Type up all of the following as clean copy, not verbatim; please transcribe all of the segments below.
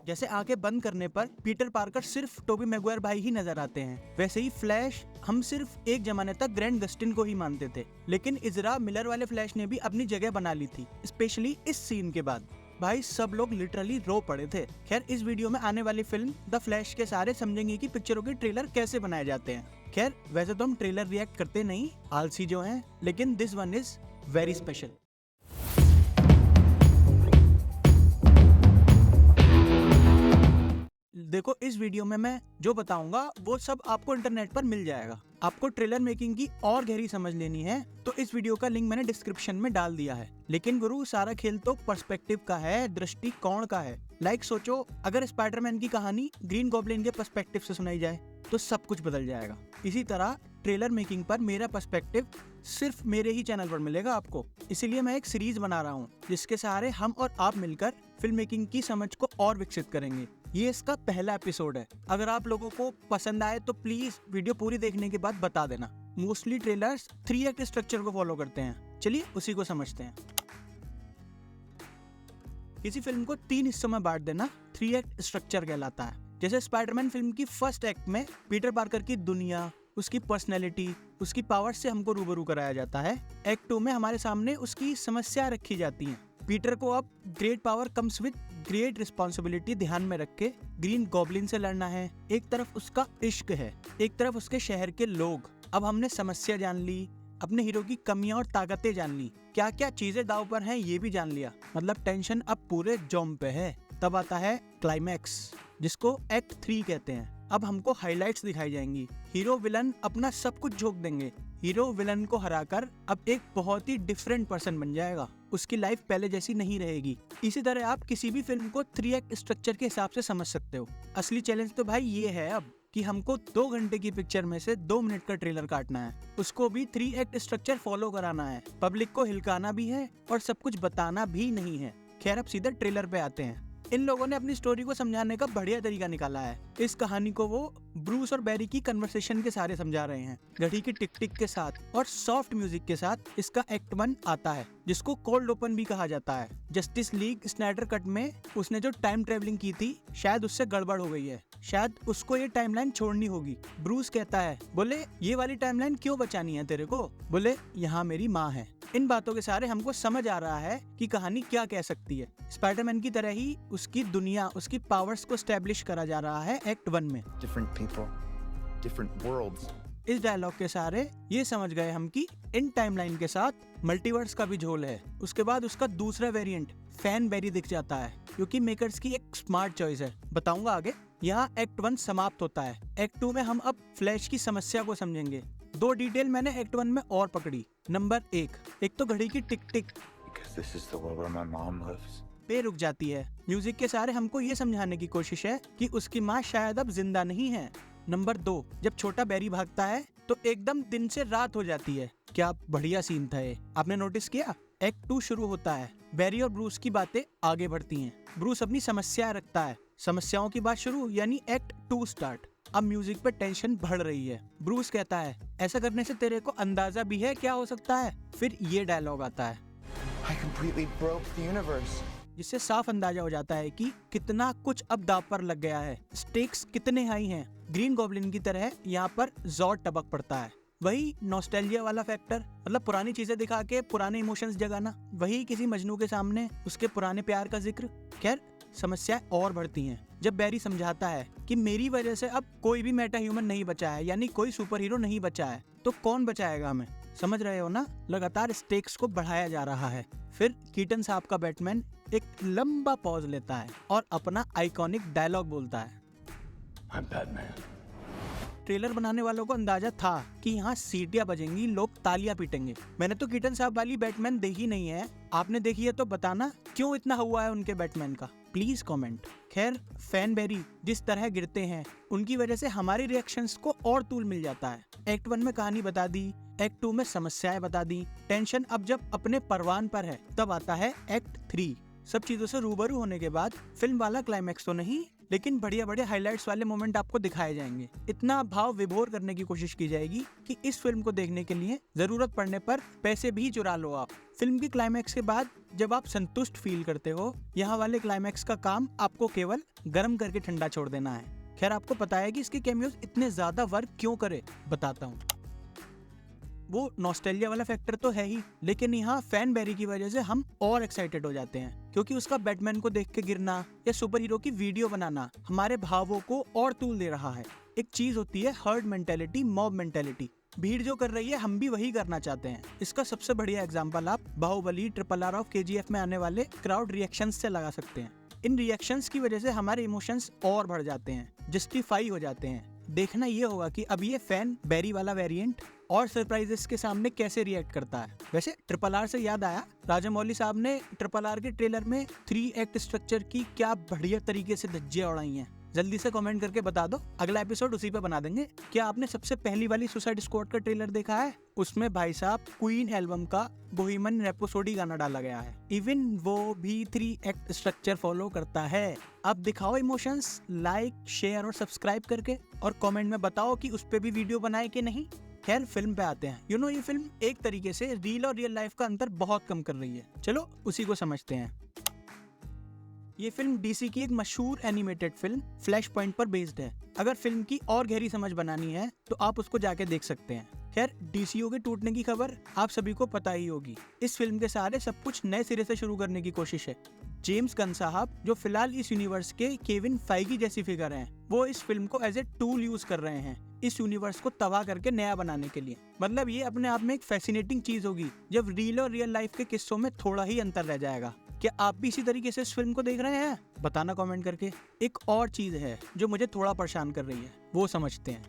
जैसे आंखें बंद करने पर पीटर पार्कर सिर्फ टोबी मैगवायर भाई ही नजर आते हैं, वैसे ही फ्लैश हम सिर्फ एक जमाने तक ग्रैंड गस्टिन को ही मानते थे, लेकिन इजरा मिलर वाले फ्लैश ने भी अपनी जगह बना ली थी, स्पेशली इस सीन के बाद। भाई सब लोग लिटरली रो पड़े थे। खैर इस वीडियो में आने वाली फिल्म द फ्लैश के सारे समझेंगे कि पिक्चरों के ट्रेलर कैसे बनाए जाते हैं। खैर वैसे तो हम ट्रेलर रिएक्ट करते नहीं, आलसी जो हैं, लेकिन this one is very special. देखो इस वीडियो में मैं जो बताऊंगा वो सब आपको इंटरनेट पर मिल जाएगा। आपको ट्रेलर मेकिंग की और गहरी समझ लेनी है तो इस वीडियो का लिंक मैंने डिस्क्रिप्शन में डाल दिया है। लेकिन गुरु सारा खेल तो पर्सपेक्टिव का है, दृष्टिकोण का है। लाइक सोचो अगर स्पाइडरमैन की कहानी ग्रीन गॉब्लिन के पर्सपेक्टिव से सुनाई जाए तो सब कुछ बदल जाएगा। इसी तरह ट्रेलर मेकिंग पर मेरा पर्सपेक्टिव सिर्फ मेरे ही चैनल पर मिलेगा आपको। इसीलिए मैं एक सीरीज बना रहा हूँ जिसके सहारे हम और आप मिलकर फिल्म मेकिंग की समझ को और विकसित करेंगे। ये इसका पहला एपिसोड है। अगर आप लोगों को पसंद आए तो प्लीज वीडियो पूरी देखने के बाद बता देना। मोस्टली ट्रेलर्स 3 एक्ट स्ट्रक्चर को फॉलो करते हैं। चलिए उसी को समझते हैं। किसी फिल्म को 3 हिस्सों में बांट देना 3 एक्ट स्ट्रक्चर कहलाता है। जैसे स्पाइडरमैन फिल्म की फर्स्ट एक्ट में पीटर पार्कर की दुनिया, उसकी पर्सनैलिटी, उसकी पावर से हमको रूबरू कराया जाता है। एक्ट 2 में हमारे सामने उसकी समस्या रखी जाती हैं। पीटर को अब great power comes with great responsibility ध्यान में रख के ग्रीन गॉब्लिन से लड़ना है। एक तरफ उसका इश्क है, एक तरफ उसके शहर के लोग। अब हमने समस्या जान ली, अपने हीरो की कमियां और ताकतें जान ली, क्या क्या चीजें दाव पर हैं ये भी जान लिया। मतलब टेंशन अब पूरे जोम पे है। तब आता है क्लाइमैक्स, जिसको एक्ट 3 कहते हैं। अब हमको हाइलाइट्स दिखाई जाएंगी। हीरो विलन अपना सब कुछ झोंक देंगे। हीरो विलन को हराकर अब एक बहुत ही डिफरेंट पर्सन बन जाएगा। उसकी लाइफ पहले जैसी नहीं रहेगी। इसी तरह आप किसी भी फिल्म को 3 एक्ट स्ट्रक्चर के हिसाब से समझ सकते हो। असली चैलेंज तो भाई ये है अब कि हमको 2 घंटे की पिक्चर में से 2 मिनट का ट्रेलर काटना है। उसको भी 3 एक्ट स्ट्रक्चर फॉलो कराना है। पब्लिक को हिलकाना भी है और सब कुछ बताना भी नहीं है। खैर अब सीधा ट्रेलर पे आते हैं। इन लोगों ने अपनी स्टोरी को समझाने का बढ़िया तरीका निकाला है। इस कहानी को वो ब्रूस और बैरी की कन्वर्सेशन के सारे समझा रहे हैं, घड़ी की टिक टिक के साथ और सॉफ्ट म्यूजिक के साथ। इसका एक्ट 1 आता है जिसको कोल्ड ओपन भी कहा जाता है। जस्टिस लीग स्नाइडर कट में उसने जो टाइम ट्रेवलिंग की थी शायद उससे गड़बड़ हो गई है, शायद उसको ये टाइमलाइन छोड़नी होगी। ब्रूस कहता है, बोले ये वाली टाइमलाइन क्यों बचानी है तेरे को? बोले यहाँ मेरी माँ है। इन बातों के सारे हमको समझ आ रहा है कि कहानी क्या कह सकती है। स्पाइडरमैन की तरह ही उसकी दुनिया, उसकी पावर्स को एस्टेब्लिश करा जा रहा है एक्ट 1 में। Different people, different worlds. इस डायलॉग के सारे ये समझ गए हम कि इन टाइमलाइन के साथ मल्टीवर्स का भी झोल है। उसके बाद उसका दूसरा वेरिएंट फैन बेरी दिख जाता है, क्योंकि मेकर्स की एक स्मार्ट चॉइस है। बताऊंगा आगे। यहाँ एक्ट 1 समाप्त होता है। एक्ट 2 में हम अब फ्लैश की समस्या को समझेंगे। 2 डिटेल मैंने एक्ट 1 में और पकड़ी। नंबर 1, एक तो घड़ी की टिक टिक Because this is the world where my mom lives. पे रुक जाती है। म्यूजिक के सारे हमको ये समझाने की कोशिश है कि उसकी माँ शायद अब जिंदा नहीं है। नंबर 2, जब छोटा बैरी भागता है तो एकदम दिन से रात हो जाती है। क्या बढ़िया सीन था ये, आपने नोटिस किया? एक्ट 2 शुरू होता है। बैरी और ब्रूस की बातें आगे बढ़ती हैं। ब्रूस अपनी समस्या रखता है। समस्याओं की बात शुरू, यानी एक्ट 2 स्टार्ट। अब म्यूजिक पे टेंशन बढ़ रही है। ब्रूस कहता है, ऐसा करने से तेरे को अंदाजा भी है क्या हो सकता है? फिर ये डायलॉग आता है, I completely broke the universe. जिससे साफ अंदाजा हो जाता है कि कितना कुछ अब दांव पर लग गया है। स्टेक्स कितने हाई हैं। ग्रीन गॉब्लिन की तरह यहाँ पर ज़ोर टपक पड़ता है। वही नॉस्टैल्जिया वाला फैक्टर, मतलब पुरानी चीजें दिखा के पुराने इमोशंस जगाना। वही किसी मजनू के सामने उसके पुराने प्यार का जिक्र। खैर समस्याएं और बढ़ती हैं जब बैरी समझाता है कि मेरी वजह से अब कोई भी मेटा ह्यूमन नहीं बचा है, यानी कोई सुपर हीरो नहीं बचा है, तो कौन बचाएगा हमें? समझ रहे हो ना? लगातार स्टेक्स को बढ़ाया जा रहा है। फिर कीटन साहब का बैटमैन एक लंबा पॉज लेता है और अपना आइकॉनिक डायलॉग बोलता है। I'm Batman. ट्रेलर बनाने वालों को अंदाजा था कि यहाँ सीटियां बजेंगी, लोग तालियां पीटेंगे। मैंने तो कीटन साहब वाली बैटमैन देखी नहीं है, आपने देखी है तो बताना क्यों इतना हुआ है उनके बैटमैन का, प्लीज कमेंट। खैर फैन बेरी जिस तरह गिरते हैं उनकी वजह से हमारी रिएक्शंस को और तूल मिल जाता है। एक्ट 1 में कहानी बता दी, एक्ट 2 में समस्याएं बता दी। टेंशन अब जब अपने परवान पर है तब आता है एक्ट 3। सब चीजों से रूबरू होने के बाद फिल्म वाला क्लाइमैक्स तो नहीं, लेकिन बढ़िया बढ़िया हाइलाइट्स वाले मोमेंट आपको दिखाए जाएंगे। इतना भाव विभोर करने की कोशिश की जाएगी कि इस फिल्म को देखने के लिए जरूरत पड़ने पर पैसे भी चुरा लो आप। फिल्म की क्लाइमैक्स के बाद जब आप संतुष्ट फील करते हो, यहाँ वाले क्लाइमैक्स का काम आपको केवल गर्म करके ठंडा छोड़ देना है। खैर, आपको पता है कि इसके कैमियोज इतने ज्यादा वर्क क्यों करे, बताता हूँ। वो नॉस्टैल्जिया वाला फैक्टर तो है ही, लेकिन यहाँ फैन बेरी की वजह से हम और एक्साइटेड हो जाते हैं, क्योंकि उसका बैटमैन को देख के गिरना या सुपर हीरो की वीडियो बनाना हमारे भावों को और तूल दे रहा है। एक चीज होती है हर्ड मेंटेलिटी, मॉब मेंटेलिटी। भीड़ जो कर रही है हम भी वही करना चाहते हैं। इसका सबसे बढ़िया एग्जाम्पल आप बाहुबली, RRR और KGF में आने वाले क्राउड रिएक्शंस से लगा सकते हैं। इन रिएक्शंस की वजह से हमारे इमोशंस और बढ़ जाते हैं, जस्टिफाई हो जाते हैं। देखना ये होगा कि अब ये फैन बेरी वाला वेरिएंट और सरप्राइजेस के सामने कैसे रिएक्ट करता है। वैसे RRR से याद आया, राजामौली साहब ने RRR के ट्रेलर में 3 एक्ट स्ट्रक्चर की क्या बढ़िया तरीके से धज्जियां उड़ाई हैं। जल्दी से कमेंट करके बता दो, अगला एपिसोड उसी पे बना देंगे। क्या आपने सबसे पहली वाली सुसाइड स्क्वाड का ट्रेलर देखा है? उसमें भाई साहब क्वीन एल्बम का बोहेमियन रैप्सोडी गाना डाला गया है। इवन वो भी 3 एक्ट स्ट्रक्चर फॉलो करता है। अब दिखाओ इमोशंस, लाइक, शेयर और सब्सक्राइब करके, और कमेंट में बताओ कि उस पे भी वीडियो बनाए कि नहीं। खैर, फिल्म पे आते हैं। ये फिल्म एक तरीके से रील और रियल लाइफ का अंतर बहुत कम कर रही है। चलो उसी को समझते हैं। ये फिल्म DC की एक मशहूर एनिमेटेड फिल्म फ्लैश पॉइंट पर बेस्ड है। अगर फिल्म की और गहरी समझ बनानी है तो आप उसको जाके देख सकते हैं। खैर, DCU के टूटने की खबर आप सभी को पता ही होगी। इस फिल्म के सहारे सब कुछ नए सिरे से शुरू करने की कोशिश है। जेम्स गन साहब, जो फिलहाल इस यूनिवर्स के केविन फाइगी जैसी फिगर हैं, वो इस फिल्म को एज ए टूल यूज कर रहे हैं इस यूनिवर्स को तबाह करके नया बनाने के लिए। मतलब ये अपने आप में एक फैसिनेटिंग चीज होगी जब रील और रियल लाइफ के किस्सों में थोड़ा ही अंतर रह जाएगा। क्या आप भी इसी तरीके से इस फिल्म को देख रहे हैं? बताना कमेंट करके। एक और चीज है जो मुझे थोड़ा परेशान कर रही है, वो समझते हैं।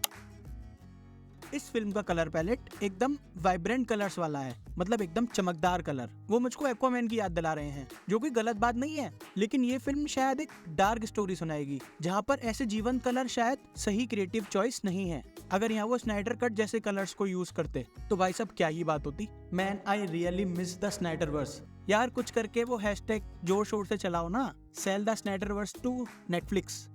इस फिल्म का कलर पैलेट एकदम वाइब्रेंट कलर्स वाला है, मतलब एकदम चमकदार कलर। वो मुझको एक्वामैन की याद दिला रहे हैं, जो कोई गलत बात नहीं है। लेकिन ये फिल्म शायद एक डार्क स्टोरी सुनाएगी, जहाँ पर ऐसे जीवंत कलर शायद सही क्रिएटिव चॉइस नहीं है। अगर यहाँ वो स्नाइडर कट जैसे कलर्स को यूज करते तो भाई साहब क्या ही बात होती। Man, I really miss the Snyderverse. यार, कुछ करके वो हैशटैग जोर शोर से चलाओ ना, sell the Snyderverse to Netflix.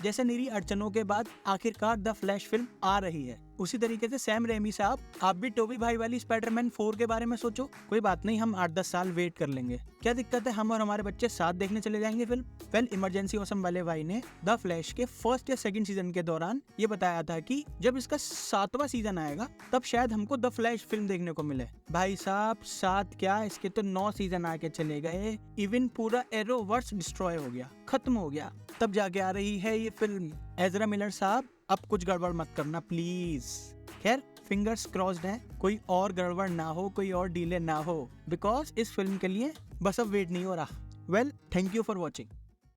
जैसे निरी अड़चनों के बाद आखिरकार द फ्लैश फिल्म आ रही है, उसी तरीके से सैम रेमी साहब, आप भी टोबी भाई वाली स्पाइडरमैन 4 के बारे में सोचो। कोई बात नहीं, हम 8-10 साल वेट कर लेंगे। क्या दिक्कत है, हम और हमारे बच्चे साथ देखने चले जाएंगे फिल्म। वेल, इमरजेंसी ऑसम वाले भाई ने द फ्लैश के फर्स्ट या सेकंड सीजन के दौरान ये बताया था कि जब इसका 7वां सीजन आएगा तब शायद हमको द फ्लैश फिल्म देखने को मिले। भाई साहब, 7 क्या, इसके तो 9 सीजन आके चले गए। इवन पूरा एरोवर्स डिस्ट्रॉय हो गया, खत्म हो गया, तब जाके आ रही है ये फिल्म। एजरा मिलर साहब, अब कुछ गड़बड़ मत करना प्लीज। खैर, फिंगर्स क्रॉस्ड हैं, कोई और गड़बड़ ना हो, कोई और डिले ना हो, बिकॉज इस फिल्म के लिए बस अब वेट नहीं हो रहा। Well, thank you for watching.